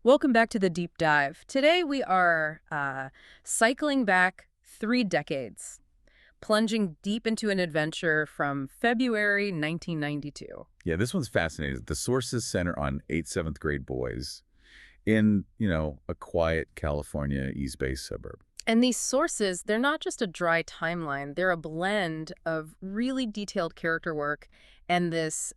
Welcome back to the deep dive. Today we are cycling back 3 decades, plunging deep into an adventure from February 1992. Yeah, this one's fascinating. The sources center on 7th grade boys in, a quiet California East Bay suburb. And these sources, they're not just a dry timeline, they're a blend of really detailed character work and this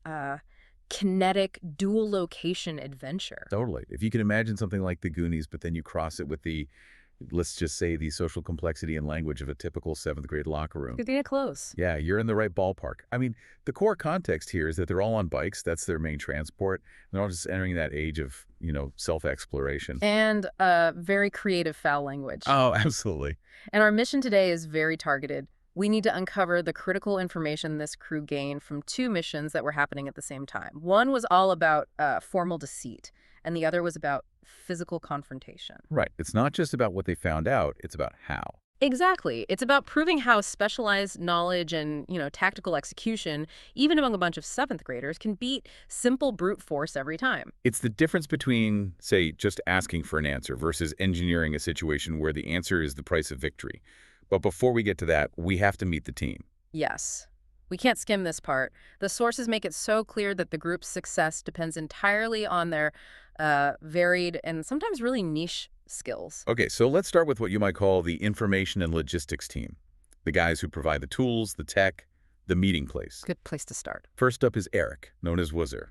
kinetic dual location adventure. Totally. If you can imagine something like the Goonies, but then you cross it with let's just say, the social complexity and language of a typical 7th grade locker room. You're getting close. Yeah, you're in the right ballpark. I mean, the core context here is that they're all on bikes. That's their main transport. They're all just entering that age of, self-exploration. And very creative foul language. Oh, absolutely. And our mission today is very targeted. We need to uncover the critical information this crew gained from two missions that were happening at the same time. One was all about formal deceit, and the other was about physical confrontation. Right. It's not just about what they found out. It's about how. Exactly. It's about proving how specialized knowledge and, tactical execution, even among a bunch of 7th graders, can beat simple brute force every time. It's the difference between, say, just asking for an answer versus engineering a situation where the answer is the price of victory. But before we get to that, we have to meet the team. Yes. We can't skim this part. The sources make it so clear that the group's success depends entirely on their varied and sometimes really niche skills. Okay, so let's start with what you might call the information and logistics team. The guys who provide the tools, the tech, the meeting place. Good place to start. First up is Eric, known as Wuzzer.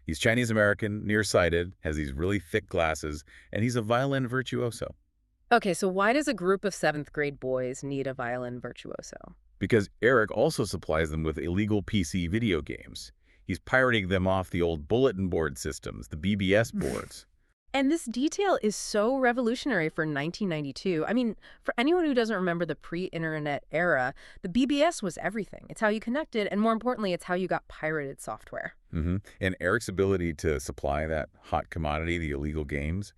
He's Chinese-American, nearsighted, has these really thick glasses, and he's a violin virtuoso. Okay, so why does a group of 7th grade boys need a violin virtuoso? Because Eric also supplies them with illegal PC video games. He's pirating them off the old bulletin board systems, the BBS boards. And this detail is so revolutionary for 1992. I mean, for anyone who doesn't remember the pre-internet era, the BBS was everything. It's how you connected, and more importantly, it's how you got pirated software. And Eric's ability to supply that hot commodity, the illegal games,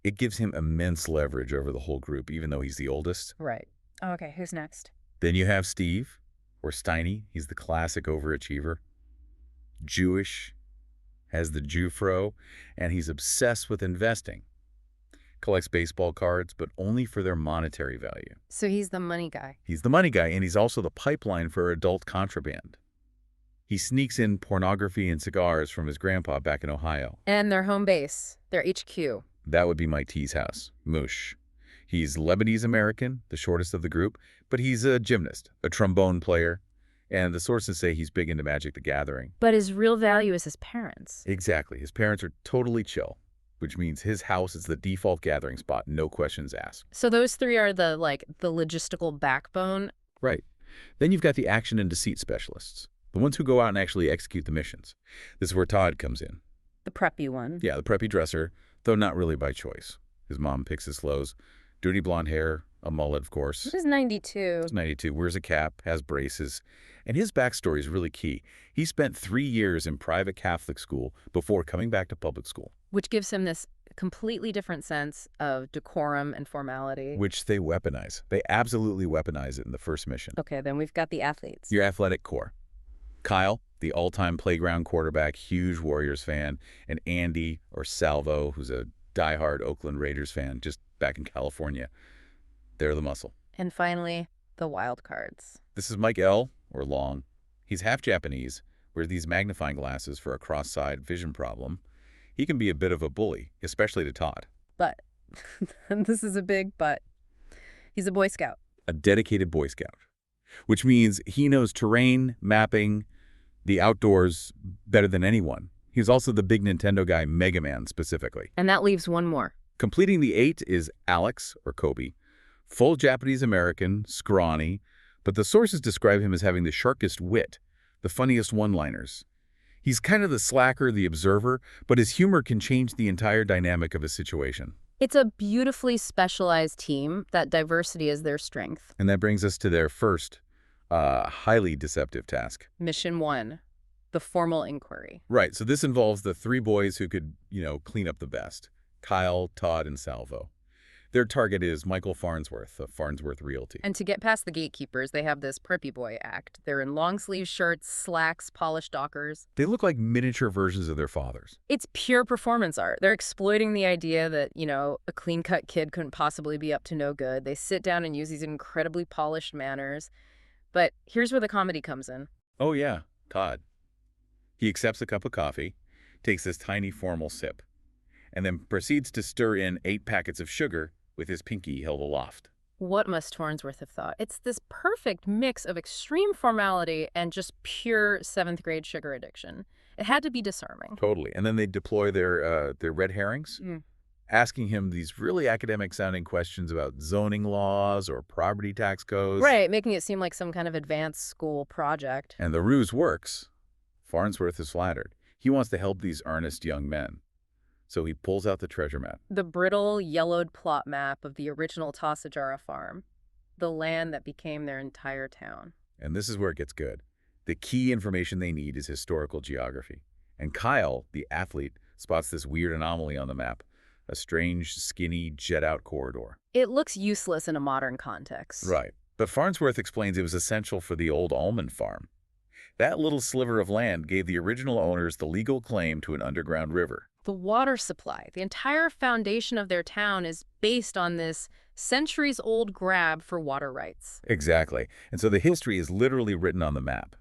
it gives him immense leverage over the whole group, even though he's the oldest. Right. Okay, who's next? Then you have Steve, or Steiny. He's the classic overachiever. Jewish, has the Jewfro, and he's obsessed with investing. Collects baseball cards, but only for their monetary value. So he's the money guy. He's the money guy, and he's also the pipeline for adult contraband. He sneaks in pornography and cigars from his grandpa back in Ohio. And their home base, their HQ. That would be Mike T's house, Mush. He's Lebanese-American, the shortest of the group, but he's a gymnast, a trombone player, and the sources say he's big into Magic the Gathering. But his real value is his parents. Exactly. His parents are totally chill, which means his house is the default gathering spot, no questions asked. So those three are the logistical backbone. Right. Then you've got the action and deceit specialists, the ones who go out and actually execute the missions. This is where Todd comes in. The preppy one. Yeah, the preppy dresser, though not really by choice. His mom picks his clothes. Dirty blonde hair, a mullet, of course. This is 92. He's 92, wears a cap, has braces. And his backstory is really key. He spent 3 years in private Catholic school before coming back to public school. Which gives him this completely different sense of decorum and formality. Which they weaponize. They absolutely weaponize it in the first mission. Okay, then we've got the athletes. Your athletic core. Kyle, the all-time playground quarterback, huge Warriors fan. And Andy, or Salvo, who's a diehard Oakland Raiders fan, just back in California. They're the muscle. And finally, the wild cards. This is Mike L., or Long. He's half Japanese, wears these magnifying glasses for a cross-side vision problem. He can be a bit of a bully, especially to Todd. But, and this is a big but, he's a Boy Scout. A dedicated Boy Scout, which means he knows terrain, mapping, the outdoors better than anyone. He's also the big Nintendo guy, Mega Man specifically. And that leaves one more. Completing the 8 is Alex, or Kobe, full Japanese-American, scrawny, but the sources describe him as having the sharpest wit, the funniest one-liners. He's kind of the slacker, the observer, but his humor can change the entire dynamic of a situation. It's a beautifully specialized team. That diversity is their strength. And that brings us to their first, highly deceptive task. Mission 1, the formal inquiry. Right, so this involves the 3 boys who could, clean up the best. Kyle, Todd, and Salvo. Their target is Michael Farnsworth of Farnsworth Realty. And to get past the gatekeepers, they have this preppy boy act. They're in long-sleeve shirts, slacks, polished dockers. They look like miniature versions of their fathers. It's pure performance art. They're exploiting the idea that, a clean-cut kid couldn't possibly be up to no good. They sit down and use these incredibly polished manners. But here's where the comedy comes in. Oh yeah, Todd. He accepts a cup of coffee, takes this tiny formal sip, and then proceeds to stir in 8 packets of sugar with his pinky held aloft. What must Farnsworth have thought? It's this perfect mix of extreme formality and just pure 7th-grade sugar addiction. It had to be disarming. Totally. And then they deploy their red herrings, asking him these really academic-sounding questions about zoning laws or property tax codes. Right, making it seem like some kind of advanced school project. And the ruse works. Farnsworth is flattered. He wants to help these earnest young men. So he pulls out the treasure map. The brittle, yellowed plot map of the original Tassajara farm. The land that became their entire town. And this is where it gets good. The key information they need is historical geography. And Kyle, the athlete, spots this weird anomaly on the map. A strange, skinny, jet-out corridor. It looks useless in a modern context. Right. But Farnsworth explains it was essential for the old almond farm. That little sliver of land gave the original owners the legal claim to an underground river. The water supply, the entire foundation of their town is based on this centuries-old grab for water rights. Exactly. And so the history is literally written on the map.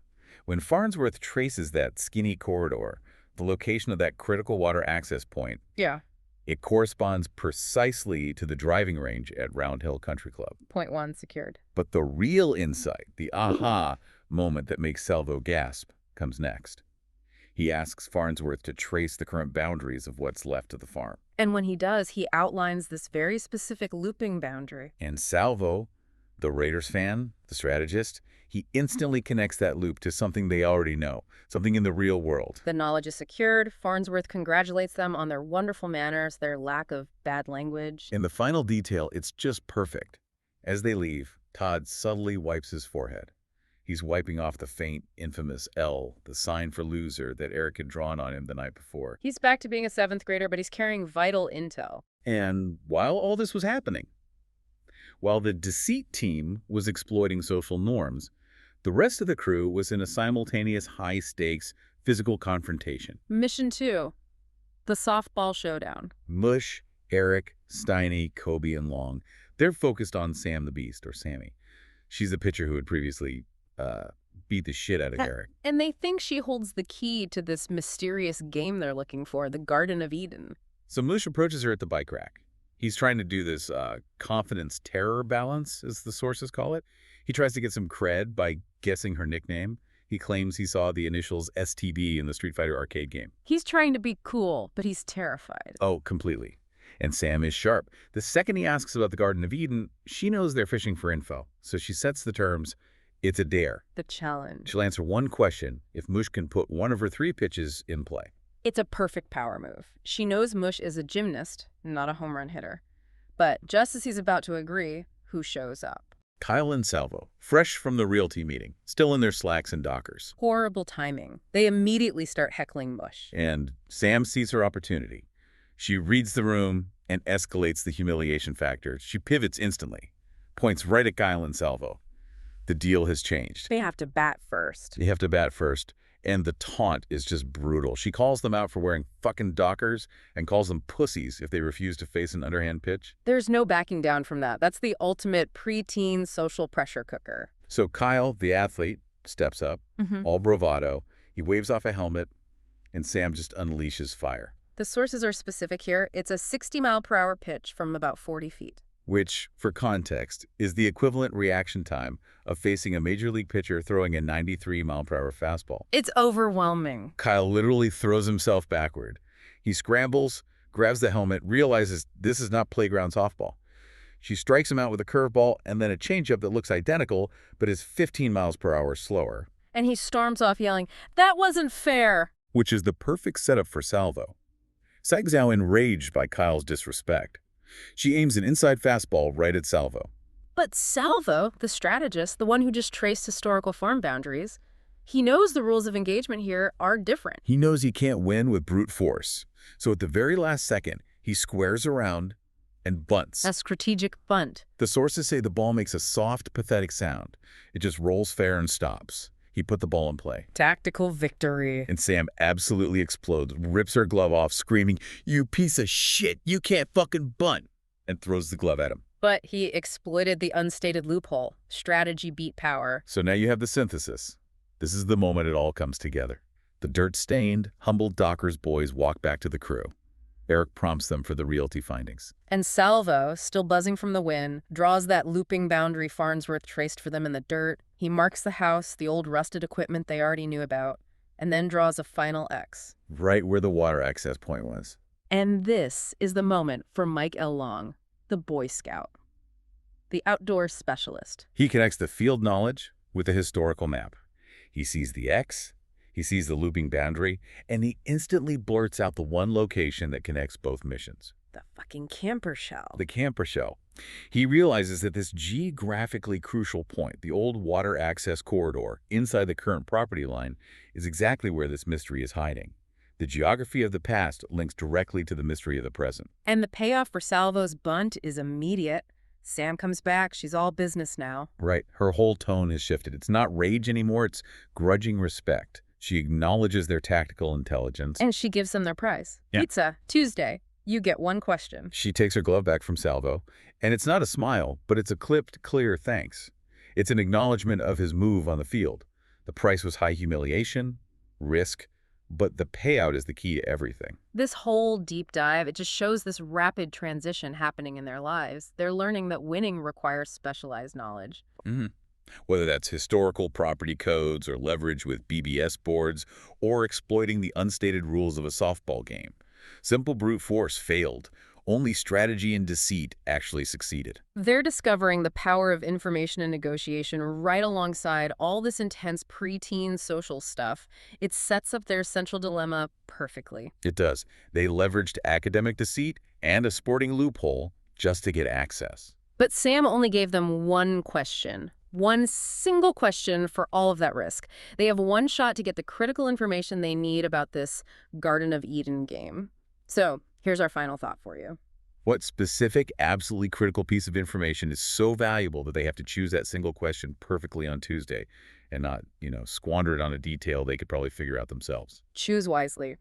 When Farnsworth traces that skinny corridor, the location of that critical water access point, it corresponds precisely to the driving range at Round Hill Country Club. Point 1 secured. But the real insight, the aha moment that makes Salvo gasp, comes next. He asks Farnsworth to trace the current boundaries of what's left of the farm. And when he does, he outlines this very specific looping boundary. And Salvo, the Raiders fan, the strategist, he instantly connects that loop to something they already know, something in the real world. The knowledge is secured. Farnsworth congratulates them on their wonderful manners, their lack of bad language. In the final detail, it's just perfect. As they leave, Todd subtly wipes his forehead. He's wiping off the faint, infamous L, the sign for loser that Eric had drawn on him the night before. He's back to being a 7th grader, but he's carrying vital intel. And while all this was happening, while the deceit team was exploiting social norms, the rest of the crew was in a simultaneous high-stakes physical confrontation. Mission 2, the softball showdown. Mush, Eric, Steiny, Kobe, and Long, they're focused on Sam the Beast, or Sammy. She's the pitcher who had previously beat the shit out of Eric. And they think she holds the key to this mysterious game they're looking for, the Garden of Eden. So Mush approaches her at the bike rack. He's trying to do this confidence-terror balance, as the sources call it. He tries to get some cred by guessing her nickname. He claims he saw the initials STB in the Street Fighter arcade game. He's trying to be cool, but he's terrified. Oh, completely. And Sam is sharp. The second he asks about the Garden of Eden, she knows they're fishing for info. So she sets the terms. It's a dare. The challenge. She'll answer one question if Mush can put one of her 3 pitches in play. It's a perfect power move. She knows Mush is a gymnast, not a home run hitter. But just as he's about to agree, who shows up? Kyle and Salvo, fresh from the realty meeting, still in their slacks and dockers. Horrible timing. They immediately start heckling Mush. And Sam sees her opportunity. She reads the room and escalates the humiliation factor. She pivots instantly, points right at Kyle and Salvo. The deal has changed. They have to bat first. They have to bat first. And the taunt is just brutal. She calls them out for wearing fucking dockers and calls them pussies if they refuse to face an underhand pitch. There's no backing down from that. That's the ultimate preteen social pressure cooker. So Kyle, the athlete, steps up, all bravado. He waves off a helmet, and Sam just unleashes fire. The sources are specific here. It's a 60-mile-per-hour pitch from about 40 feet. Which, for context, is the equivalent reaction time of facing a major league pitcher throwing a 93-mile-per-hour fastball. It's overwhelming. Kyle literally throws himself backward. He scrambles, grabs the helmet, realizes this is not playground softball. She strikes him out with a curveball and then a changeup that looks identical but is 15 miles per hour slower. And he storms off yelling, "That wasn't fair!" Which is the perfect setup for Salvo. Sagzao enraged by Kyle's disrespect. She aims an inside fastball right at Salvo. But Salvo, the strategist, the one who just traced historical farm boundaries, he knows the rules of engagement here are different. He knows he can't win with brute force. So at the very last second, he squares around, and bunts. A strategic bunt. The sources say the ball makes a soft, pathetic sound. It just rolls fair and stops. He put the ball in play. Tactical victory. And Sam absolutely explodes, rips her glove off, screaming, "You piece of shit! You can't fucking bunt!" and throws the glove at him. But he exploited the unstated loophole. Strategy beat power. So now you have the synthesis. This is the moment it all comes together. The dirt-stained, humbled Dockers boys walk back to the crew. Eric prompts them for the realty findings. And Salvo, still buzzing from the win, draws that looping boundary Farnsworth traced for them in the dirt. He marks the house, the old rusted equipment they already knew about, and then draws a final X. Right where the water access point was. And this is the moment for Mike L. Long, the Boy Scout, the outdoor specialist. He connects the field knowledge with the historical map. He sees the X, he sees the looping boundary, and he instantly blurts out the one location that connects both missions. The fucking camper shell. The camper shell. He realizes that this geographically crucial point, the old water access corridor inside the current property line, is exactly where this mystery is hiding. The geography of the past links directly to the mystery of the present. And the payoff for Salvo's bunt is immediate. Sam comes back. She's all business now. Right. Her whole tone has shifted. It's not rage anymore. It's grudging respect. She acknowledges their tactical intelligence. And she gives them their prize. Yeah. Pizza, Tuesday. You get one question. She takes her glove back from Salvo, and it's not a smile, but it's a clipped, clear thanks. It's an acknowledgement of his move on the field. The price was high humiliation, risk, but the payout is the key to everything. This whole deep dive, it just shows this rapid transition happening in their lives. They're learning that winning requires specialized knowledge. Whether that's historical property codes or leverage with BBS boards or exploiting the unstated rules of a softball game. Simple brute force failed. Only strategy and deceit actually succeeded. They're discovering the power of information and negotiation right alongside all this intense preteen social stuff. It sets up their central dilemma perfectly. It does. They leveraged academic deceit and a sporting loophole just to get access. But Sam only gave them one question. One single question for all of that risk. They have one shot to get the critical information they need about this Garden of Eden game. So, here's our final thought for you. What specific, absolutely critical piece of information is so valuable that they have to choose that single question perfectly on Tuesday and not, squander it on a detail they could probably figure out themselves? Choose wisely.